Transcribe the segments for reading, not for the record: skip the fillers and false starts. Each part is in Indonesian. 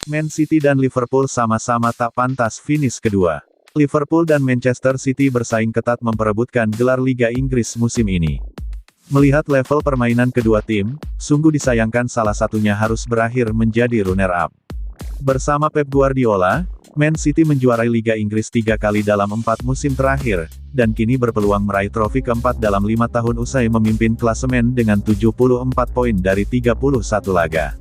Man City dan Liverpool sama-sama tak pantas finish kedua. Liverpool dan Manchester City bersaing ketat memperebutkan gelar Liga Inggris musim ini. Melihat level permainan kedua tim, sungguh disayangkan salah satunya harus berakhir menjadi runner-up. Bersama Pep Guardiola, Man City menjuarai Liga Inggris 3 kali dalam 4 musim terakhir, dan kini berpeluang meraih trofi keempat dalam 5 tahun usai memimpin klasemen dengan 74 poin dari 31 laga.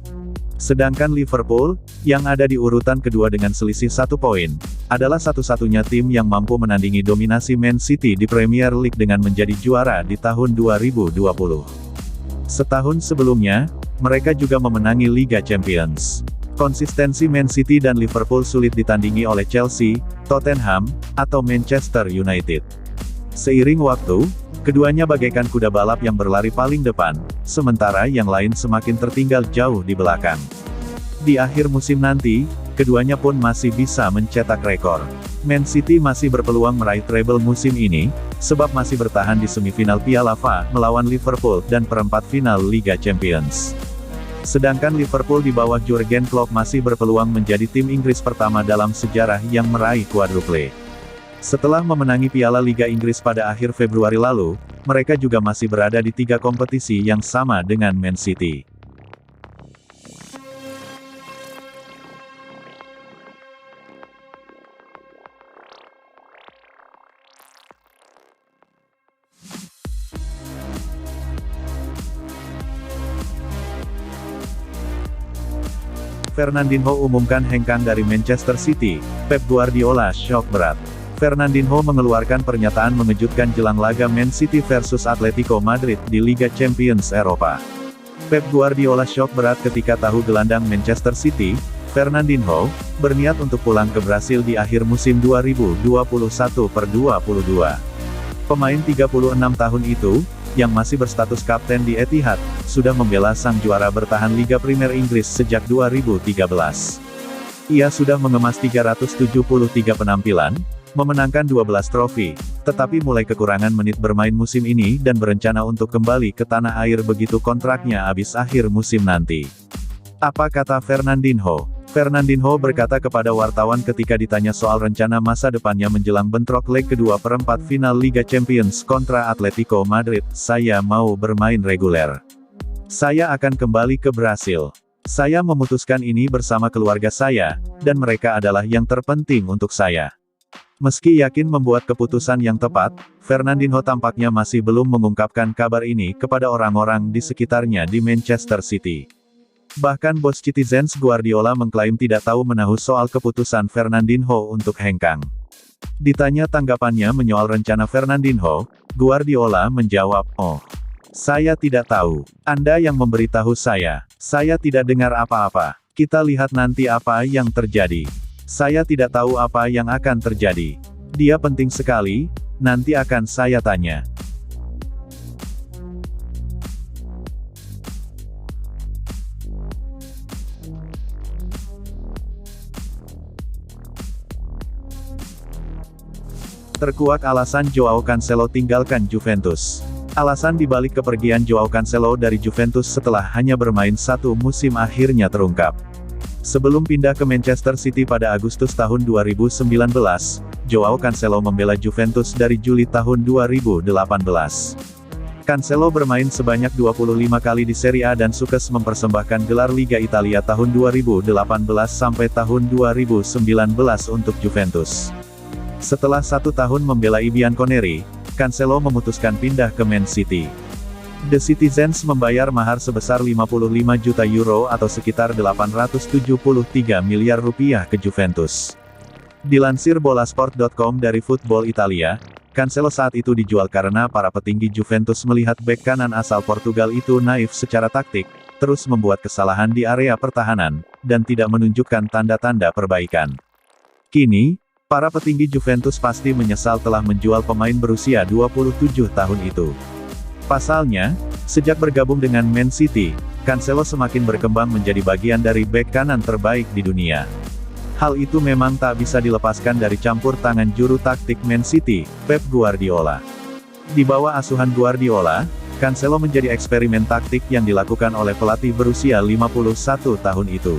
Sedangkan Liverpool, yang ada di urutan kedua dengan selisih 1 poin, adalah satu-satunya tim yang mampu menandingi dominasi Man City di Premier League dengan menjadi juara di tahun 2020. Setahun sebelumnya, mereka juga memenangi Liga Champions. Konsistensi Man City dan Liverpool sulit ditandingi oleh Chelsea, Tottenham, atau Manchester United. Seiring waktu, keduanya bagaikan kuda balap yang berlari paling depan, sementara yang lain semakin tertinggal jauh di belakang. Di akhir musim nanti, keduanya pun masih bisa mencetak rekor. Man City masih berpeluang meraih treble musim ini, sebab masih bertahan di semifinal Piala FA melawan Liverpool dan perempat final Liga Champions. Sedangkan Liverpool di bawah Jurgen Klopp masih berpeluang menjadi tim Inggris pertama dalam sejarah yang meraih quadruple. Setelah memenangi Piala Liga Inggris pada akhir Februari lalu, mereka juga masih berada di 3 kompetisi yang sama dengan Man City. Fernandinho umumkan hengkang dari Manchester City, Pep Guardiola syok berat. Fernandinho mengeluarkan pernyataan mengejutkan jelang laga Man City versus Atletico Madrid di Liga Champions Eropa. Pep Guardiola syok berat ketika tahu gelandang Manchester City, Fernandinho, berniat untuk pulang ke Brasil di akhir musim 2021/22. Pemain 36 tahun itu, yang masih berstatus kapten di Etihad, sudah membela sang juara bertahan Liga Premier Inggris sejak 2013. Ia sudah mengemas 373 penampilan, memenangkan 12 trofi, tetapi mulai kekurangan menit bermain musim ini dan berencana untuk kembali ke tanah air begitu kontraknya habis akhir musim nanti. Apa kata Fernandinho? Fernandinho berkata kepada wartawan ketika ditanya soal rencana masa depannya menjelang bentrok leg kedua perempat final Liga Champions kontra Atletico Madrid, "Saya mau bermain reguler. Saya akan kembali ke Brasil. Saya memutuskan ini bersama keluarga saya, dan mereka adalah yang terpenting untuk saya." Meski yakin membuat keputusan yang tepat, Fernandinho tampaknya masih belum mengungkapkan kabar ini kepada orang-orang di sekitarnya di Manchester City. Bahkan bos Citizens Guardiola mengklaim tidak tahu menahu soal keputusan Fernandinho untuk hengkang. Ditanya tanggapannya menyoal rencana Fernandinho, Guardiola menjawab, "Oh, saya tidak tahu. Anda yang memberitahu saya. Saya tidak dengar apa-apa. Kita lihat nanti apa yang terjadi. Saya tidak tahu apa yang akan terjadi. Dia penting sekali, nanti akan saya tanya." Terkuak alasan Joao Cancelo tinggalkan Juventus. Alasan dibalik kepergian Joao Cancelo dari Juventus setelah hanya bermain 1 musim akhirnya terungkap. Sebelum pindah ke Manchester City pada Agustus tahun 2019, Joao Cancelo membela Juventus dari Juli tahun 2018. Cancelo bermain sebanyak 25 kali di Serie A dan sukses mempersembahkan gelar Liga Italia tahun 2018 sampai tahun 2019 untuk Juventus. Setelah 1 tahun membela i Bianconeri, Cancelo memutuskan pindah ke Man City. The Citizens membayar mahar sebesar 55 juta euro atau sekitar 873 miliar rupiah ke Juventus. Dilansir Bolasport.com dari Football Italia, Cancelo saat itu dijual karena para petinggi Juventus melihat bek kanan asal Portugal itu naif secara taktik, terus membuat kesalahan di area pertahanan, dan tidak menunjukkan tanda-tanda perbaikan. Kini, para petinggi Juventus pasti menyesal telah menjual pemain berusia 27 tahun itu. Pasalnya, sejak bergabung dengan Man City, Cancelo semakin berkembang menjadi bagian dari bek kanan terbaik di dunia. Hal itu memang tak bisa dilepaskan dari campur tangan juru taktik Man City, Pep Guardiola. Di bawah asuhan Guardiola, Cancelo menjadi eksperimen taktik yang dilakukan oleh pelatih berusia 51 tahun itu.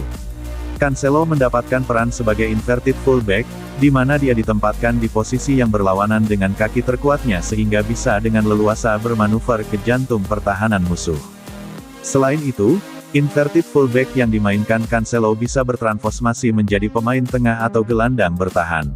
Cancelo mendapatkan peran sebagai inverted fullback, di mana dia ditempatkan di posisi yang berlawanan dengan kaki terkuatnya sehingga bisa dengan leluasa bermanuver ke jantung pertahanan musuh. Selain itu, inverted fullback yang dimainkan Cancelo bisa bertransformasi menjadi pemain tengah atau gelandang bertahan.